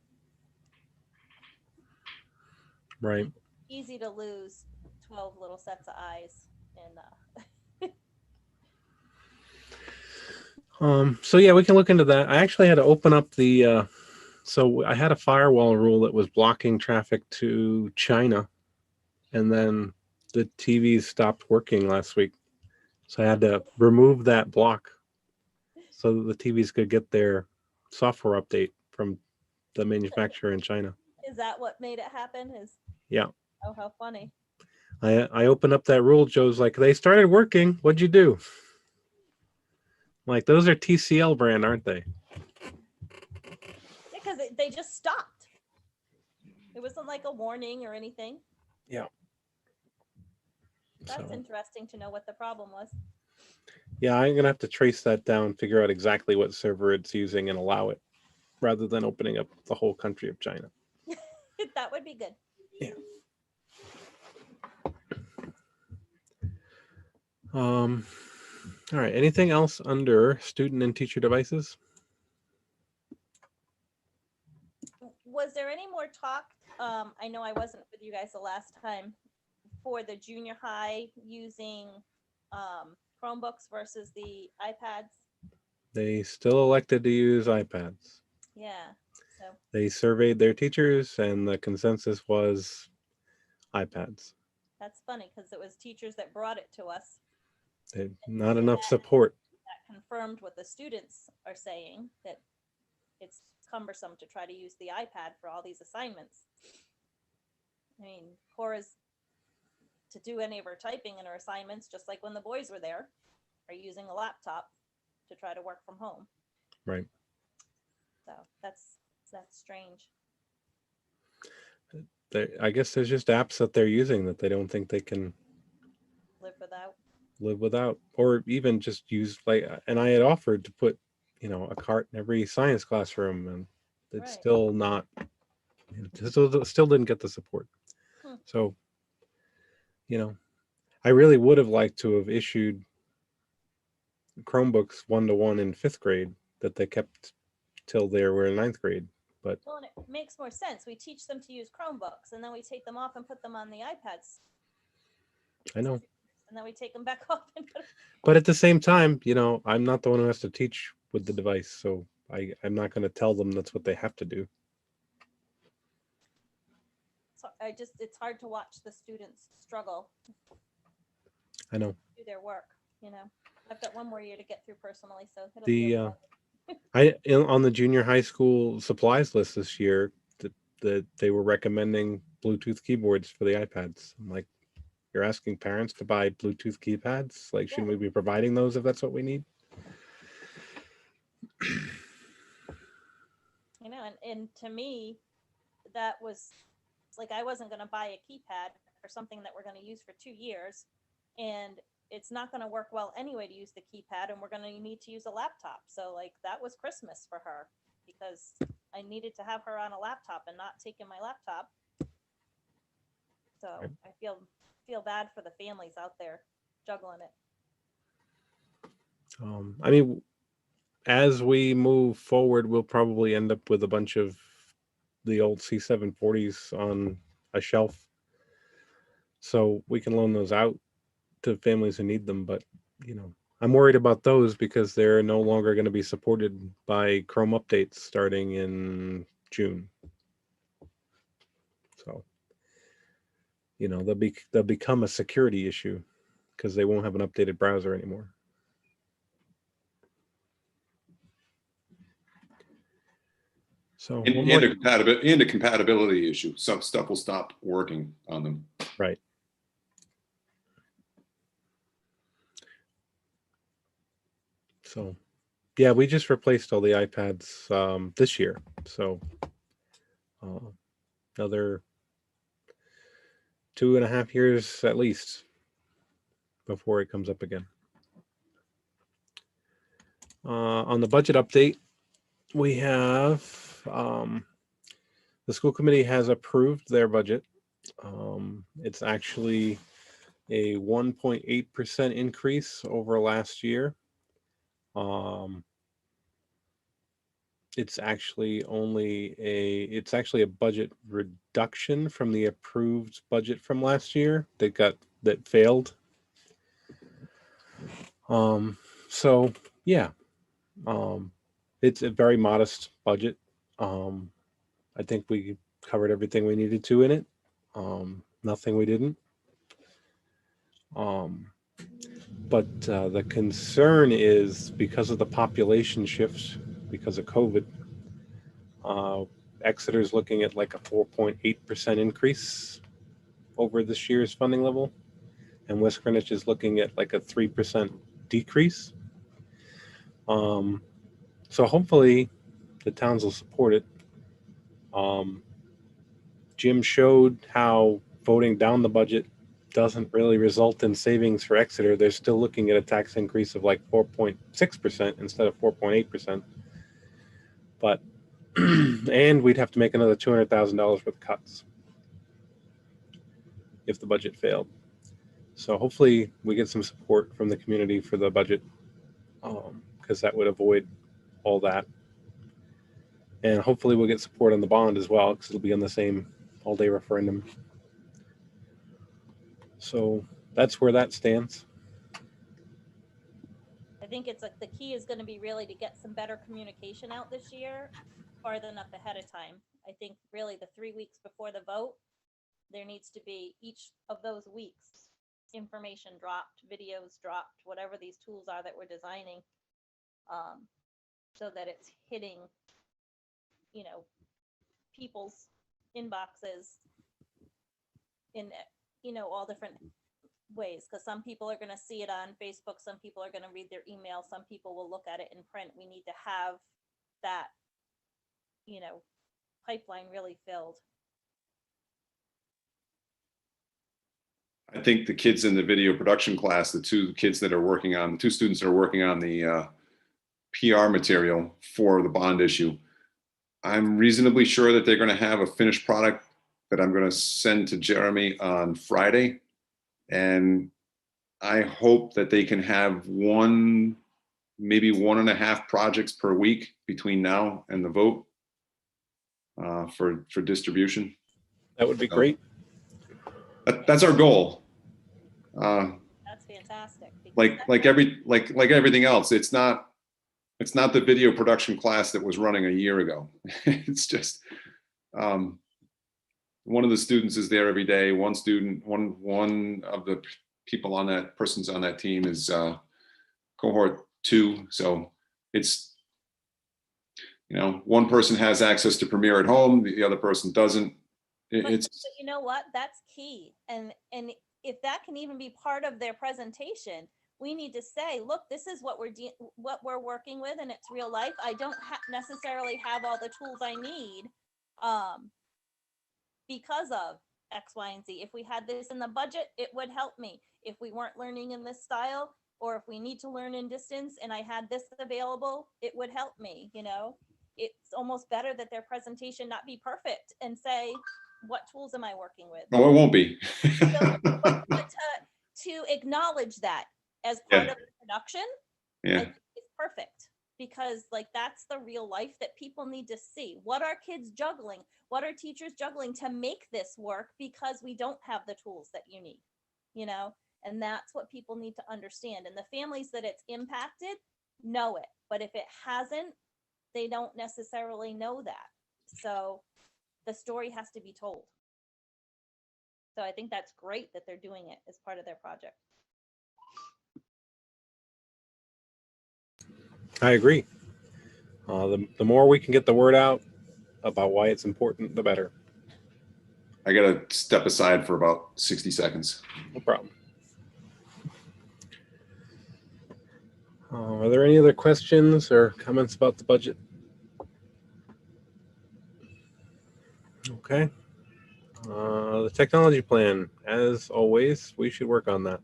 Right. Easy to lose 12 little sets of eyes and so yeah, we can look into that. I actually had to open up the so I had a firewall rule that was blocking traffic to China, and then the TVs stopped working last week. So I had to remove that block so that the TVs could get their software update from the manufacturer in China. Is that what made it happen? Yeah. Oh, how funny. I opened up that rule. Joe's like, they started working. What'd you do? Like, those are TCL brand, aren't they? Because they just stopped. It wasn't like a warning or anything. Yeah. That's interesting to know what the problem was. Yeah, I'm going to have to trace that down, figure out exactly what server it's using and allow it. rather than opening up the whole country of China. That would be good. Yeah. All right. Anything else under student and teacher devices? Was there any more talk? I know I wasn't with you guys the last time, for the junior high using Chromebooks versus the iPads. They still elected to use iPads. Yeah. So They surveyed their teachers, and the consensus was iPads. that's funny because it was teachers that brought it to us. Not enough support. That confirmed what the students are saying, that it's cumbersome to try to use the iPad for all these assignments. I mean, Cora's, to do any of her typing in her assignments, just like when the boys were there, are using a laptop to try to work from home. Right. So that's strange. I guess there's just apps that they're using that they don't think they can Live without. or even just use, like, and I had offered to put, a cart in every science classroom, and it's Right. still not, still didn't get the support. Hmm. So, I really would have liked to have issued Chromebooks 1-to-1 in 5th grade that they kept till they were in 9th grade. But Well, and it makes more sense. We teach them to use Chromebooks, and then we take them off and put them on the iPads, I know. and then we take them back off and put. But at the same time, I'm not the one who has to teach with the device, so I'm not going to tell them that's what they have to do. So it's hard to watch the students struggle. I know. Do their work, I've got one more year to get through personally, so it'll The be on the junior high school supplies list this year, that they were recommending Bluetooth keyboards for the iPads. I'm like, you're asking parents to buy Bluetooth keypads? Like, shouldn't we be providing those if that's what we need? and to me, that was like, I wasn't going to buy a keypad for something that we're going to use for 2 years, and it's not going to work well anyway to use the keypad, and we're going to need to use a laptop. So like, that was Christmas for her, because I needed to have her on a laptop and not taking my laptop. So I feel bad for the families out there juggling it. I mean, as we move forward, we'll probably end up with a bunch of the old C740s on a shelf, so we can loan those out to families who need them. But I'm worried about those because they're no longer going to be supported by Chrome updates starting in June. So they'll become a security issue because they won't have an updated browser anymore. So And a compatibility issue. Some stuff will stop working on them. Right. So, yeah, we just replaced all the iPads this year. So another 2.5 years at least before it comes up again. On the budget update, we have the school committee has approved their budget. It's actually a 1.8% increase over last year. It's actually a budget reduction from the approved budget from last year that failed. So yeah, it's a very modest budget. I think we covered everything we needed to in it. Nothing we didn't. But the concern is because of the population shifts, because of COVID, Exeter's looking at like a 4.8% increase over this year's funding level, and West Greenwich is looking at like a 3% decrease. So hopefully the towns will support it. Jim showed how voting down the budget doesn't really result in savings for Exeter. They're still looking at a tax increase of like 4.6% instead of 4.8%. But And we'd have to make another $200,000 worth of cuts if the budget failed. So hopefully we get some support from the community for the budget, because that would avoid all that. And hopefully we'll get support on the bond as well, because it'll be on the same all-day referendum. So that's where that stands. I think it's like the key is going to be really to get some better communication out this year, farther enough ahead of time. I think really the 3 weeks before the vote, there needs to be each of those weeks information dropped, videos dropped, whatever these tools are that we're designing, so that it's hitting, you know, people's inboxes in, you know, all different ways, because some people are going to see it on Facebook, some people are going to read their email, some people will look at it in print. We need to have that, you know, pipeline really filled. I think the kids in the video production class, the two students that are working on the PR material for the bond issue, I'm reasonably sure that they're going to have a finished product that I'm going to send to Jeremy on Friday. And I hope that they can have one, maybe 1.5 projects per week between now and the vote for distribution. That would be great. That's our goal. That's fantastic. Like everything else, it's not the video production class that was running a year ago. It's just one of the students is there every day. One of the people on that persons on that team is cohort 2. So it's, you know, one person has access to Premiere at home, the other person doesn't. But you know what? That's key. And if that can even be part of their presentation, we need to say, look, this is what we're working with, and it's real life. I don't necessarily have all the tools I need because of X, Y, and Z. If we had this in the budget, it would help me. If we weren't learning in this style, or if we need to learn in distance and I had this available, it would help me. You know, it's almost better that their presentation not be perfect and say, what tools am I working with? No, it won't be. but to acknowledge that as part of the production, I think it's perfect, because like that's the real life that people need to see. What are kids juggling? What are teachers juggling to make this work, because we don't have the tools that you need, you know? And that's what people need to understand. And the families that it's impacted know it, but if it hasn't, they don't necessarily know that. So the story has to be told. So I think that's great that they're doing it as part of their project. I agree. The more we can get the word out about why it's important, the better. I got to step aside for about 60 seconds. No problem. Are there any other questions or comments about the budget? Okay. The technology plan, as always, we should work on that.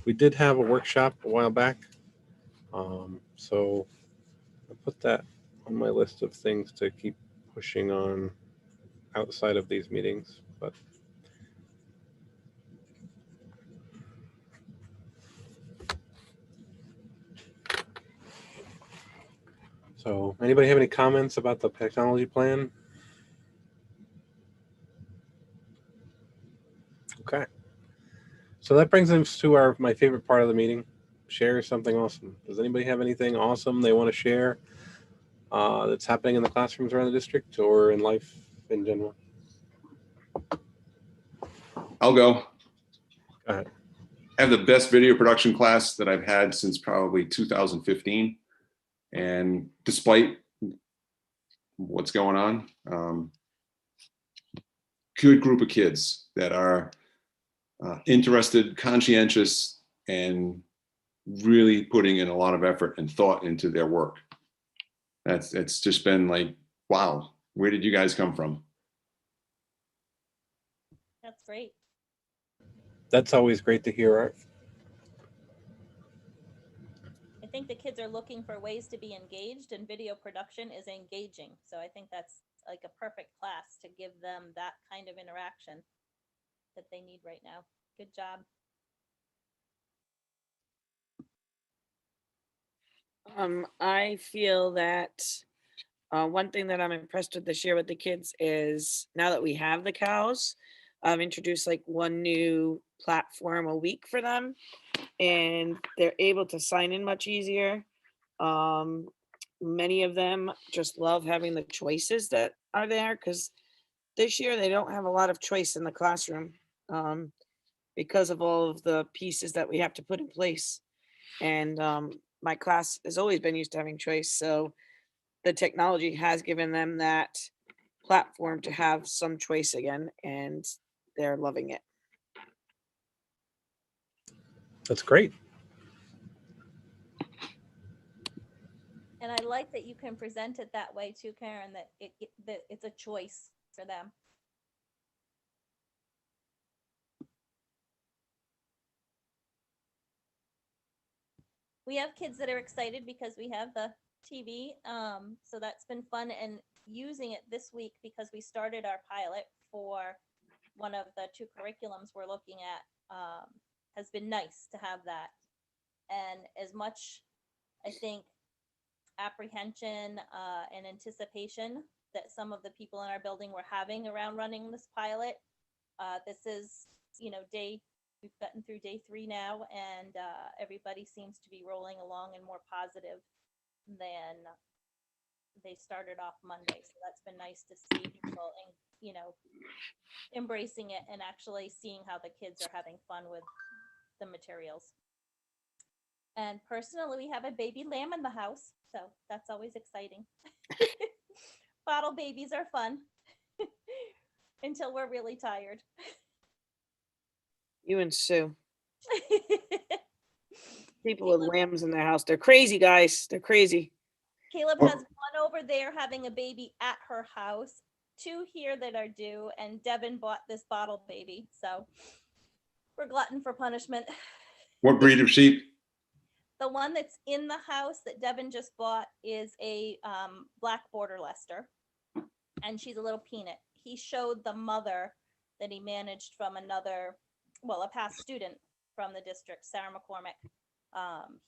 We did have a workshop a while back, so I put that on my list of things to keep pushing on outside of these meetings. But so, anybody have any comments about the technology plan? Okay. So that brings us to my favorite part of the meeting. Share something awesome. Does anybody have anything awesome they want to share that's happening in the classrooms around the district or in life in general? I'll go. Go ahead. I have the best video production class that I've had since probably 2015. And despite what's going on, good group of kids that are interested, conscientious, and really putting in a lot of effort and thought into their work. It's just been like, wow, where did you guys come from? That's great. That's always great to hear, Art. think the kids are looking for ways to be engaged, and video production is engaging. So I think that's like a perfect class to give them that kind of interaction that they need right now. Good job. I feel that one thing that I'm impressed with this year with the kids is now that we have the cows, I've introduced like one new platform a week for them, and they're able to sign in much easier. Um, Many of them just love having the choices that are there because this year they don't have a lot of choice in the classroom because of all of the pieces that we have to put in place. And my class has always been used to having choice. So the technology has given them that platform to have some choice again, and they're loving it. That's great. And I like that you can present it that way too, Karen, that that it's a choice for them. We have kids that are excited because we have the TV. So that's been fun, and using it this week because we started our pilot for one of the 2 curriculums we're looking at, has been nice to have that. And as much, I think, apprehension and anticipation that some of the people in our building were having around running this pilot, this is, we've gotten through day 3 now, and everybody seems to be rolling along and more positive than they started off Monday. So that's been nice to see people, and embracing it and actually seeing how the kids are having fun with the materials. And personally, we have a baby lamb in the house, so that's always exciting. Bottle babies are fun until we're really tired. You and Sue, people with lambs in their house, they're crazy, guys. They're crazy. Caleb has one over there having a baby at her house, 2 here that are due, and Devin bought this bottle baby. So we're glutton for punishment. What breed of sheep? The one that's in the house that Devin just bought is a black border Leicester, and she's a little peanut. He showed the mother that he managed from a past student from the district, Sarah McCormick.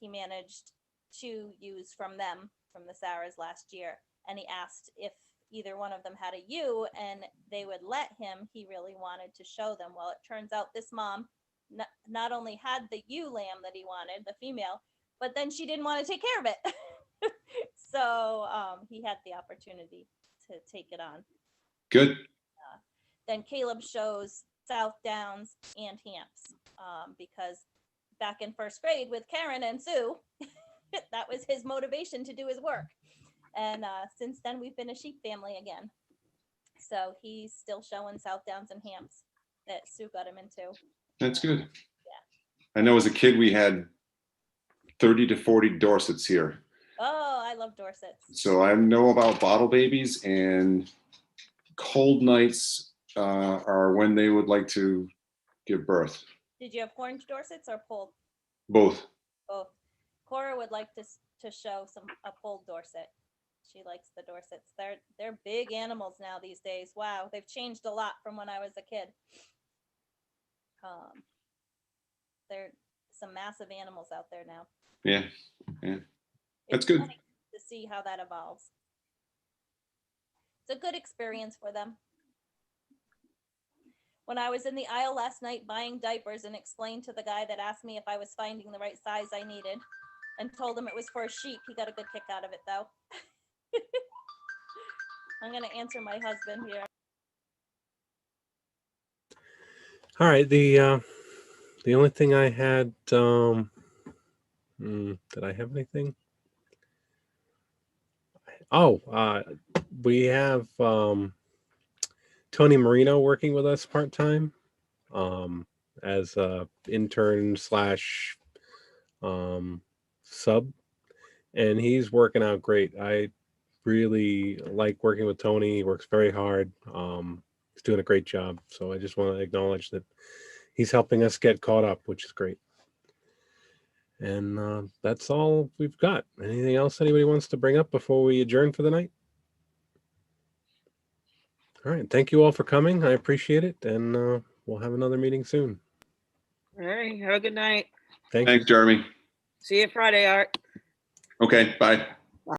He managed to use from the Sarahs last year, and he asked if either one of them had a ewe, and they would let him. He really wanted to show them. Well, it turns out this mom not only had the ewe lamb that he wanted, the female, but then she didn't want to take care of it. So he had the opportunity to take it on. Good. Then Caleb shows South Downs and Hamps because back in 1st grade with Karen and Sue, that was his motivation to do his work. And since then, we've been a sheep family again. So he's still showing South Downs and Hamps that Sue got him into. That's good. Yeah. I know as a kid we had 30 to 40 Dorsets here. Oh, I love Dorsets. So I know about bottle babies, and cold nights are when they would like to give birth. Did you have horned Dorsets or pulled? Both. Both. Cora would like to show a pulled Dorset. She likes the Dorsets. They're big animals now these days. Wow, they've changed a lot from when I was a kid. They're some massive animals out there now. Yeah. That's It's good. funny to see how that evolves. It's a good experience for them. When I was in the aisle last night buying diapers and explained to the guy that asked me if I was finding the right size I needed and told him it was for a sheep, he got a good kick out of it though. I'm going to answer my husband here. All right. The only thing I had, did I have anything? Oh, we have Tony Marino working with us part-time as a intern slash sub, and he's working out great. I really like working with Tony. He works very hard. He's doing a great job. So I just want to acknowledge that he's helping us get caught up, which is great. And that's all we've got. Anything else anybody wants to bring up before we adjourn for the night? All right. Thank you all for coming. I appreciate it. And we'll have another meeting soon. All right. Have a good night. Thank you. Thanks, Jeremy. See you Friday, Art. Okay, bye.